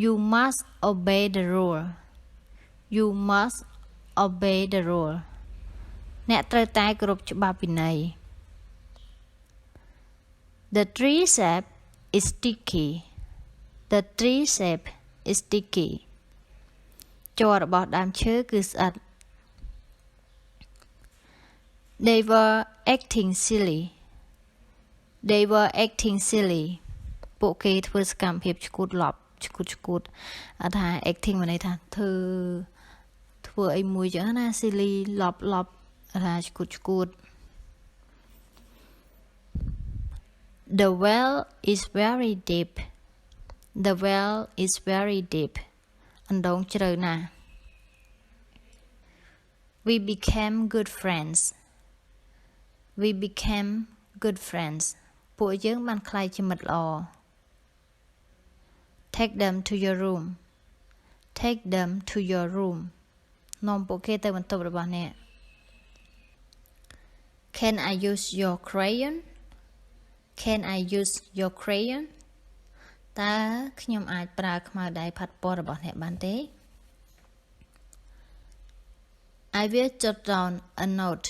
You must obey the rule You must obey the rule អ្នកត្រូវតែគោរពច្បាប់វិន័យ The tree sap is sticky The tree sap is sticky ជ័ររបស់ដើមឈើគឺស្អិត They were acting silly They were acting silly ពួកគេធ្វើសកម្មភាពឆ្កួតឡប់ឆ្កួតអត់ថា acting មានន័យថាធ្វើអីមួយចឹងណា silly ឡប់អត់ថាឆ្កួត The well is very deep The well is very deep អណ្ដូងជ្រៅណាស់ We became good friends We became good friends ពួកយើងបានក្លាយជាមិត្តល្អ Take them to your room Take them to your room នាំពួកគេទៅបន្ទប់របស់អ្នក Can I use your crayon Can I use your crayon តើខ្ញុំអាចប្រើខ្មៅដៃផាត់ពណ៌របស់អ្នកបានទេ I will jot down a note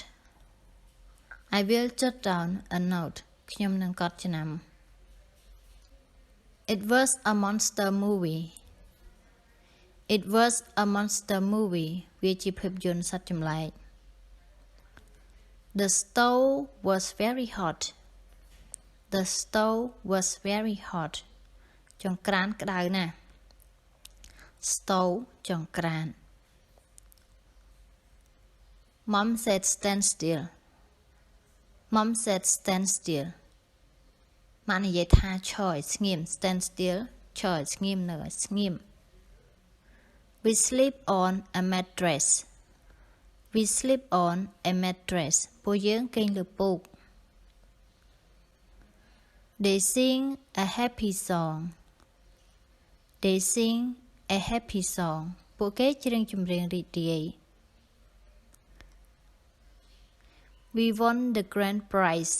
I will jot down a note ខ្ញុំនឹងកត់ចំណាំ It was a monster movie It was a monster movie វាជាភាពយន្តសត្វចម្លែក The stove was very hot The stove was very hot ចង្ក្រានក្តៅណាស់ Stove ចង្ក្រាន Mom said stand still Mom said stand still ម៉ាក់និយាយថាឈរឲ្យស្ងៀម stand still ឈរឲ្យស្ងៀមនៅឲ្យស្ងៀម We sleep on a mattress We sleep on a mattress ពួកយើងគេងលើពូក They sing a happy song They sing a happy song ពួកគេច្រៀងចម្រៀងរីករាយ We won the grand prize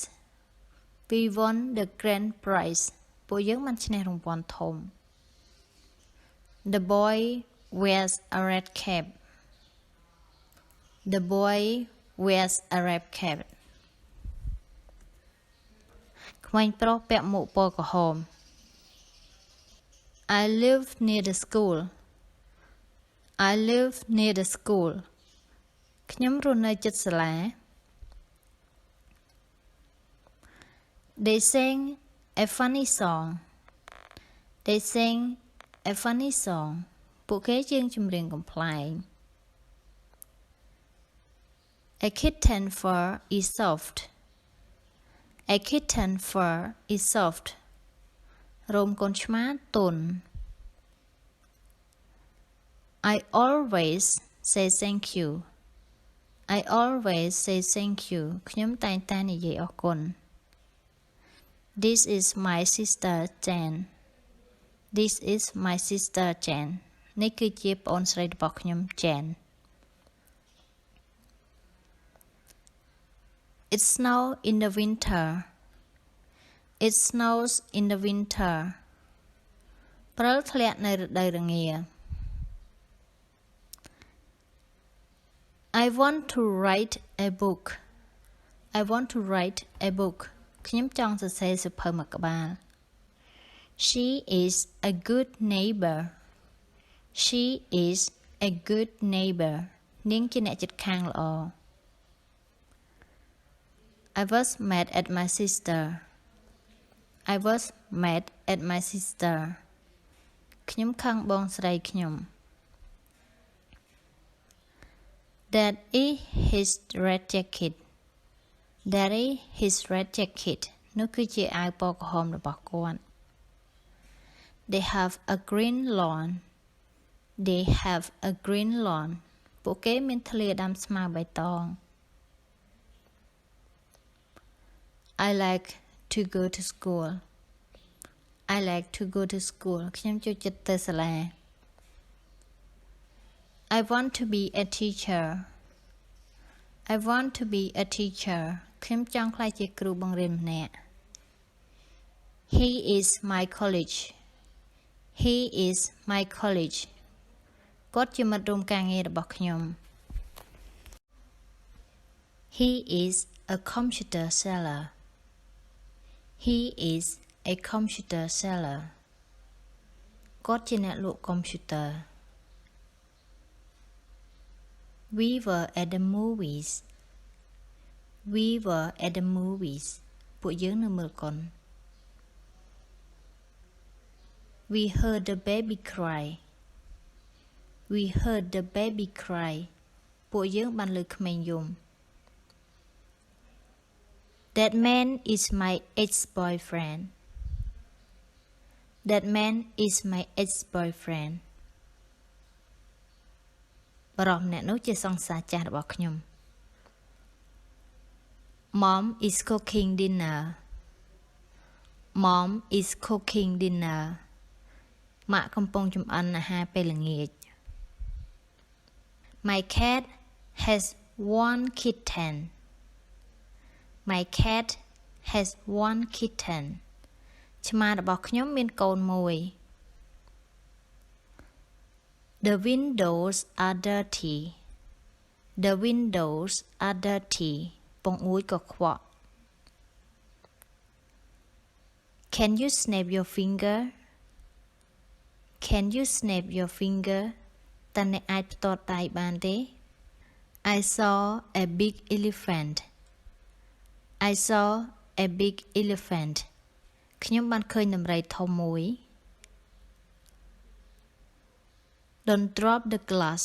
We won the grand prize ពួកយើងបានឈ្នះរង្វាន់ធំ The boy wears a red cap The boy wears a red cap ក្មេងប្រុសពាក់មួកពណ៌ក្រហម I live near the school I live near the school ខ្ញុំរស់នៅជិតសាលា They sang a funny song They sang a funny song ពួកគេច្រៀងចម្រៀងកំប្លែង A kitten fur is soft A kitten fur is soft រោមកូនឆ្មាទន់ I always say thank you I always say thank you ខ្ញុំតែងតែនិយាយអរគុណ This is my sister Jan This is my sister Jan នេះគឺជាប្អូនស្រីរបស់ខ្ញុំ Jan It snows in the winter It snows in the winter ព្រិលធ្លាក់នៅរដូវរងា I want to write a book I want to write a book ខ្ញុំចង់សរសេរសៀវភៅមួយក្បាល She is a good neighbor She is a good neighbor នាងជាអ្នកជិតខាងល្អ I was mad at my sister I was mad at my sister ខ្ញុំខឹងបងស្រីខ្ញុំ That is his red jacket That is his red jacket នោះគឺជាអាវពណ៌ក្រហមរបស់គាត់ They have a green lawn They have a green lawn ពួកគេមានធ្លាដាំស្មៅបៃតង I like to go to school I like to go to school ខ្ញុំចូលចិត្តទៅសាលា I want to be a teacher I want to be a teacher ខ្ញុំចង់ក្លាយជាគ្រូបង្រៀនម្នាក់ He is my college He is my colleague គាត់ជាមិត្តរួមការងាររបស់ខ្ញុំ He is a computer seller He is a computer seller គាត់ជាអ្នកលក់កុំព្យូទ័រ We were at the movies We were at the movies ពួកយើងនៅមើលកុន We heard the baby cry We heard the baby cry ពួកយើងបានឮក្មេងយំ That man is my ex-boyfriend That man is my ex-boyfriend បរិសម្នាក់នោះជាសង្សារចាស់របស់ខ្ញុំ Mom is cooking dinner Mom is cooking dinner ម៉ាក់កំពុងចម្អិនអាហារពេលល្ងាច My cat has one kitten My cat has one kitten ឆ្មារបស់ខ្ញុំមានកូនមួយ The windows are dirty The windows are dirty ពង្អួចកខ្វក់ Can you snap your finger Can you snap your finger តើអ្នកអាចផ្ទាត់ដៃបានទេ I saw a big elephant I saw a big elephant ខ្ញុំបានឃើញដំរីធំមួយ Don't drop the glass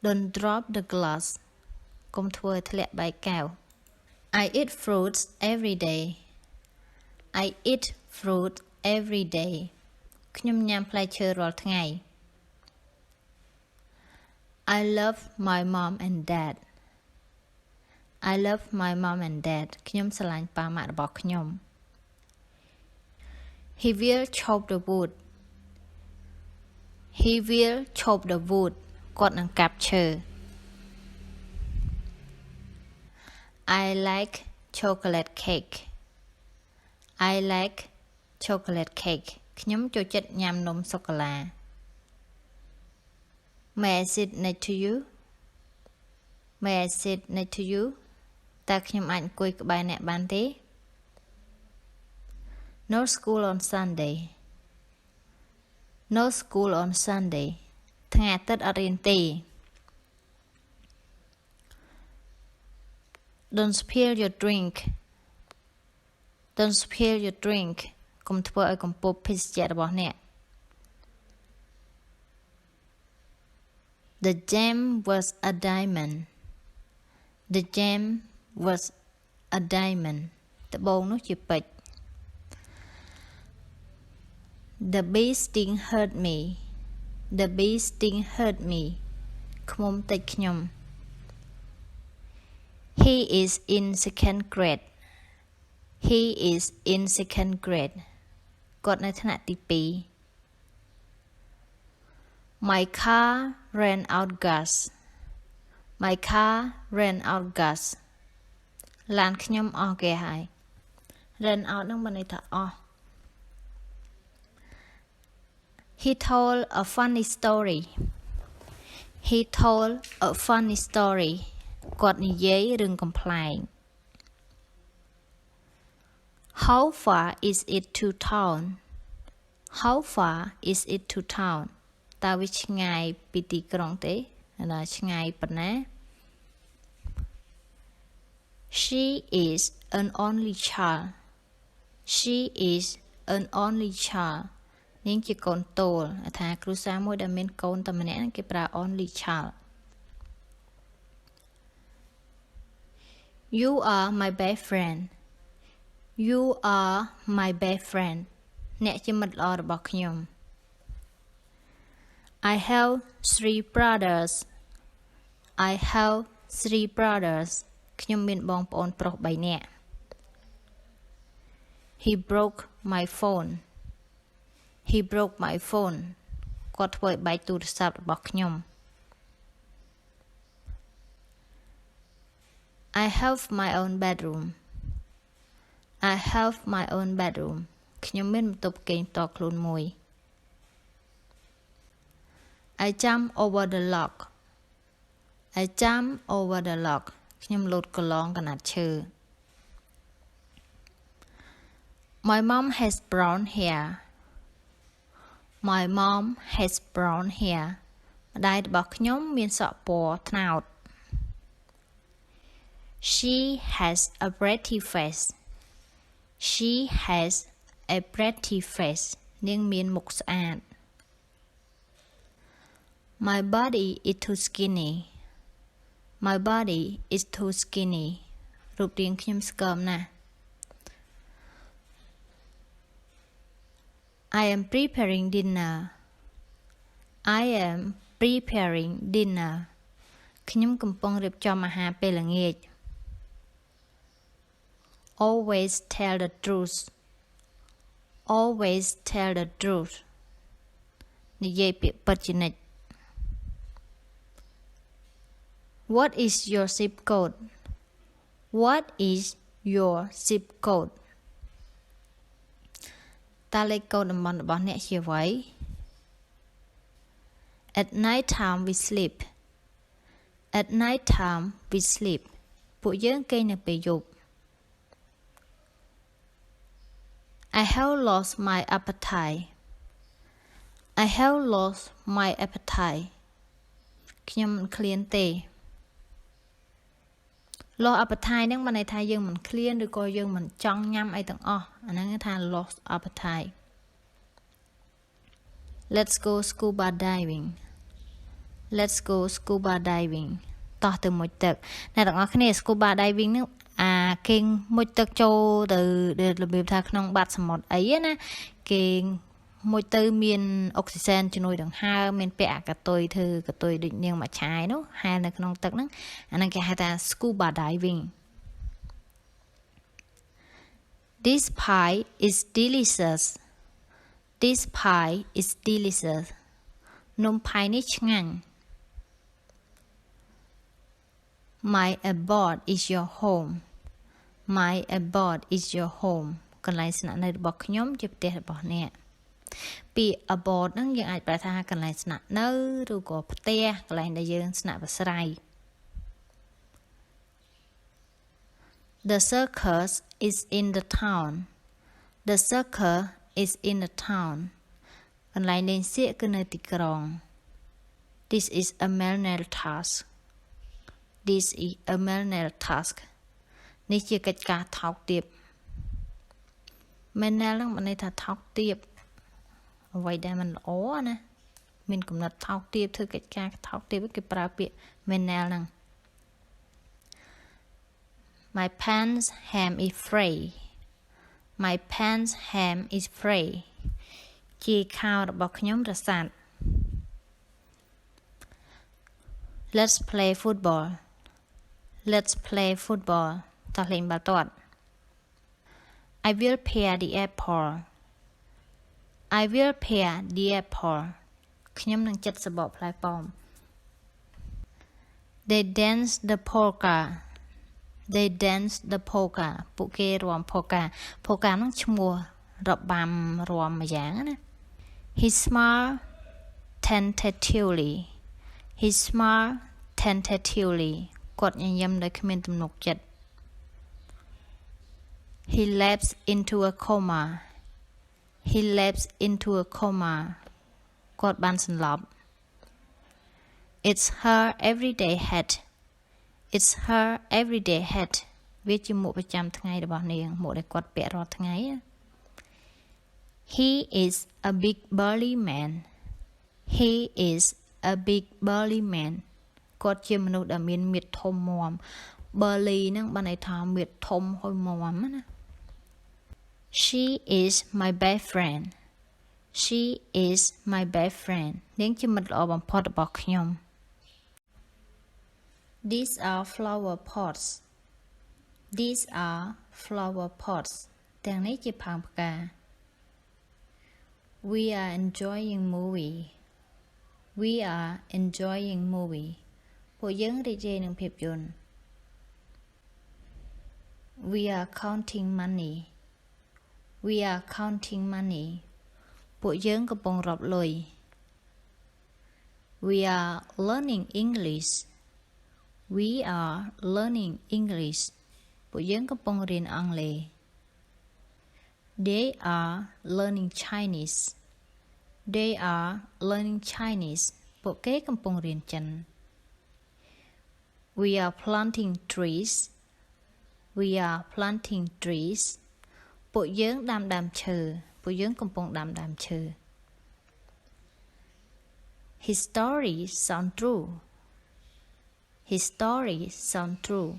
Don't drop the glass កុំធ្វើឲ្យធ្លាក់បែកកែវ I eat fruits every day I eat fruit every day ខ្ញុំញ៉ាំផ្លែឈើរាល់ថ្ងៃ I love my mom and dad I love my mom and dad ខ្ញុំស្រឡាញ់ប៉ាម៉ាក់របស់ខ្ញុំ He will chop the wood He will chop the wood គាត់នឹងកាប់ឈើ I like chocolate cake I like chocolate cake ខ្ញុំចូលចិត្តញ៉ាំនំសូកូឡា May I sit next to you May I sit next to you តើខ្ញុំអាចអង្គុយក្បែរអ្នកបានទេ No school on Sunday No school on Sunday ថ្ងៃអាទិត្យអត់រៀនទេ Don't spill your drink Don't spill your drink កុំធ្វើឲ្យកំពប់ភេសជ្ជៈរបស់អ្នក The jam was a diamond The jam was a diamond ត្បូងនោះជាពេជ្រ The bee sting hurt me The bee sting hurt me ឃ្មុំតិចខ្ញុំ He is in second grade He is in second grade គាត់នៅថ្នាក់ទី2 My car ran out gas My car ran out gas ឡានខ្ញុំអស់ហ្គាសហើយ ran out នឹងមានន័យថាអស់ He told a funny story He told a funny story គាត់និយាយរឿងកំប្លែង How far is it to town How far is it to town តើវាឆ្ងាយពីទីក្រុងទេដល់ឆ្ងាយប៉ុណ្ណា She is an only child She is an only child នាងជាកូនតូលថាគ្រួសារមួយដែលមានកូនតែម្នាក់គេប្រើ only child You are my best friend You are my best friend អ្នកជាមិត្តល្អរបស់ខ្ញុំ I have 3 brothers I have 3 brothers ខ្ញុំមានបងប្អូនប្រុស3នាក់ He broke my phone He broke my phone គាត់ធ្វើឲ្យបែកទូរស័ព្ទរបស់ខ្ញុំ I have my own bedroom I have my own bedroom ខ្ញុំមានបន្ទប់គេងតខ្លួនមួយ I jump over the log I jump over the log ខ្ញុំលោតកន្លងកណាត់ឈើ My mom has brown hair My mom has brown hair ម្ដាយរបស់ខ្ញុំមានសក់ពណ៌ត្នោត She has a pretty face She has a pretty face នាងមានមុខស្អាត My body is too skinny My body is too skinny រូបរាងខ្ញុំស្កើមណាស់ I am preparing dinner I am preparing dinner ខ្ញុំកំពុងរៀបចំអាហារពេលល្ងាច Always tell the truth Always tell the truth និយាយពាក្យពិតជានិច្ច What is your zip code What is your zip code តើលេខកូដតំបន់របស់អ្នកជាអ្វី At night time we sleep At night time we sleep ពួកយើងគេងនៅពេលយប់ I have lost my appetite I have lost my appetite ខ្ញុំមិនឃ្លានទេ lost appetite ហ្នឹងបានន័យថាយើងមិនឃ្លានឬក៏យើងមិនចង់ញ៉ាំអីទាំងអស់អាហ្នឹងគេថា lost appetite Let's go scuba diving Let's go scuba diving តោះទៅមុជទឹកអ្នកទាំងអស់គ្នា scuba diving ហ្នឹងគេមុជទឹកចូលទៅរបៀបថាក្នុងបាតសមុទ្រអីណាគេមុជទៅមានអុកស៊ីសែនជំនួយដង្ហើមមានពាក់កតុយធ្វើកតុយដូចនាងមួយឆាយនោះហែលនៅក្នុងទឹកហ្នឹងអាហ្នឹងគេហៅថា scuba diving This pie is delicious This pie is delicious នំផាយនេះឆ្ងាញ់ My abode is your home My abode is your home កន្លែងស្នាក់នៅរបស់ខ្ញុំជាផ្ទះរបស់អ្នកពាក្យ abode ហ្នឹងយើងអាចប្រែថាកន្លែងស្នាក់នៅឬក៏ផ្ទះកន្លែងដែលយើងស្នាក់អាស្រ័យ The circus is in the town The circus is in the town កន្លែងលេងសៀកគឺនៅទីក្រុង This is a manual task This is a manual task នេះជាកិច្ចការថោកទាប manual ហ្នឹងបានន័យថាថោកទាបអ្វីដែលមិនល្អណាមានកំណត់ថោកទាបធ្វើកិច្ចការថោកទាបគេប្រើពាក្យ manual ហ្នឹង My pants hem is frayed My pants hem is frayed ជាខោរបស់ខ្ញុំរសាត់ Let's play football Let's play football តោះលេងបាល់ទាត់ I will pair the apple I will pair the apple ខ្ញុំនឹងចិតសបកផ្លែប៉ោម They dance the polka They dance the polka ពួកគេរាំ polka polka ហ្នឹងឈ្មោះរបាំរាំមួយយ៉ាងណា He smiled tentatively He smiled tentatively គាត់ញញឹមដោយគ្មានទំនុកចិត្ត He lapsed into a coma He lapsed into a coma គាត់បានសន្លប់ It's her everyday hat It's her everyday hat វាជាមួកប្រចាំថ្ងៃរបស់នាងមួកដែលគាត់ពាក់រាល់ថ្ងៃ He is a big burly man He is a big burly man គាត់ជាមនុស្សដែលមានមាឌធំមាំ burly ហ្នឹងបានន័យថាមាឌធំហុយមាំណា She is my best friend She is my best friend នាងជាមិត្តល្អបំផុតរបស់ខ្ញុំ These are flower pots These are flower pots ទាំងនេះជាផើងផ្កា We are enjoying movie We are enjoying movie ពួកយើងរីករាយនឹងភាពយន្ត We are counting money We are counting money ពួកយើងកំពុងរាប់លុយ We are learning English We are learning English ពួកយើងកំពុងរៀនអង់គ្លេស They are learning Chinese They are learning Chinese ពួកគេកំពុងរៀនចិន We are planting trees We are planting trees ពួកយើងដាំដើមឈើពួកយើងកំពុងដាំដើមឈើ His story sound true His story sound true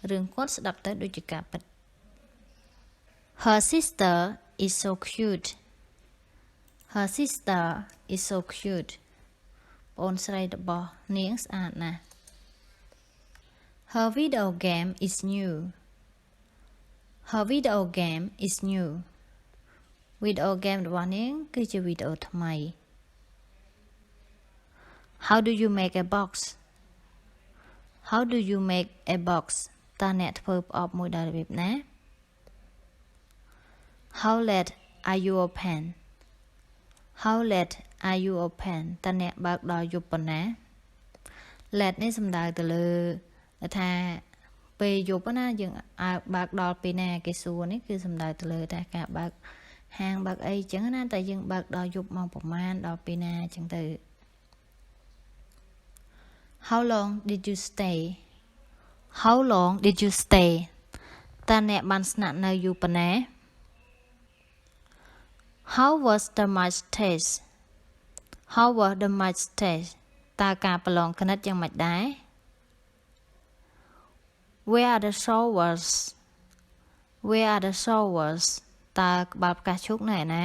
រឿងគាត់ស្ដាប់ទៅដូចជាការពិត Her sister is so cute Her sister is so cute ប្អូនស្រីរបស់នាងស្អាតណាស់ Her video game is new Her video game is new video game របស់នាងគឺជាវីដេអូថ្មី How do you make a box How do you make a box តើអ្នកធ្វើប្រអប់មួយដោយរបៀបណា How late are you open How late are you open តើអ្នកបើកដល់យប់ប៉ុណ្ណា Late នេះសំដៅទៅលើថាពេលយប់ណាយើងបើកដល់ពេលណាគេសួរនេះគឺសំដៅទៅលើតែការបើកហាងបើកអីចឹងណាតែយើងបើកដល់យប់ម៉ោងប្រហែលដល់ពេលណាចឹងទៅ How long did you stay How long did you stay តើអ្នកបានស្នាក់នៅយូរប៉ុណ្ណា How was the match test How was the match test តើការប្រឡងគណិតយ៉ាងម៉េចដែរ Where are the showers Where are the showers តើក្បាលផ្កាឈូកនៅឯណា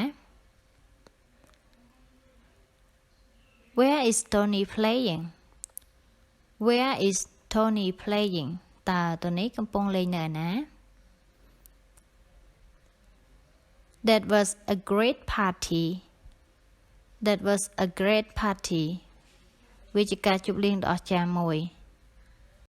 Where is Tony playing Where is Tony playing តើតូនីកំពុងលេងនៅឯណា That was a great party That was a great party វាជាការជួបលៀងដ៏អស្ចារ្យមួយ